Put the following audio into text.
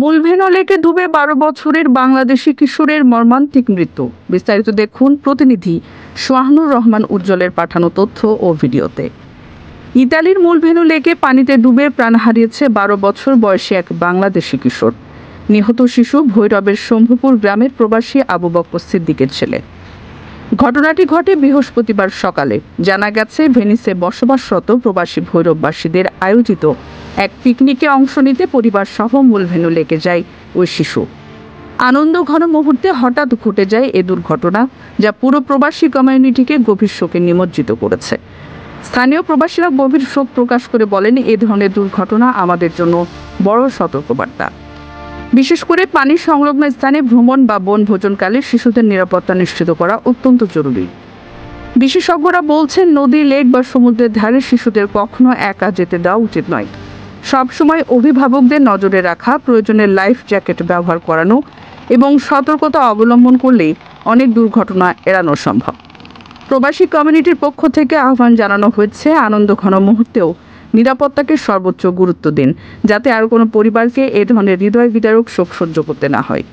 বুলভেনো লেকে ডুবে 12 বছরের বাংলাদেশি কিশোরের মর্মান্তিক মৃত্যু। বিস্তারিত দেখুন প্রতিনিধি সোহানুর রহমান উজ্জ্বলের পাঠানো তথ্য ও ভিডিওতে। ইতালির মুলভেনো লেকে পানিতে ডুবে প্রাণ হারিয়েছে 12 বছর বয়সী এক বাংলাদেশি কিশোর। নিহত শিশু ভৈরবের শম্ভুপুর গ্রামের প্রবাসী আবু বকর সিদ্দিকের ছেলে। ঘটনাটি ঘটে বৃহস্পতিবার সকালে। জানা গেছে, ভেনিসে বসবাসরত প্রবাসী ভৈরববাসীদের আয়োজিত এক পিকনিকে অংশ নিতে পরিবার সহ মুলভেনো লেকে যায় ওই শিশু। আনন্দ ঘন মুহূর্তে হঠাৎ ঘটে যায় এ দুর্ঘটনা, যা পুরো প্রবাসী কমিউনিটিকে গভীর শোকে নিমজ্জিত করেছে। স্থানীয় প্রবাসীরা গভীর শোক প্রকাশ করে বলেন, এ ধরনের দুর্ঘটনা আমাদের জন্য বড় সতর্কবার্তা। বিশেষ করে পানি সংলগ্ন স্থানে ভ্রমণ বা বনভোজনকালে শিশুদের নিরাপত্তা নিশ্চিত করা অত্যন্ত জরুরি। বিশেষজ্ঞরা বলছেন, নদী, লেক বা সমুদ্রের ধারে শিশুদের কখনো একা যেতে দেওয়া উচিত নয়। সবসময় অভিভাবকদের নজরে রাখা, প্রয়োজনে লাইফ জ্যাকেট ব্যবহার করানো এবং সতর্কতা অবলম্বন করলেই অনেক দুর্ঘটনা এড়ানো সম্ভব। প্রবাসী কমিউনিটির পক্ষ থেকে আহ্বান জানানো হয়েছে, আনন্দ ঘন মুহূর্তেও নিরাপত্তাকে সর্বোচ্চ গুরুত্ব দিন, যাতে আর কোনো পরিবারকে এ ধরনের হৃদয় বিদারক শোক সহ্য করতে না হয়।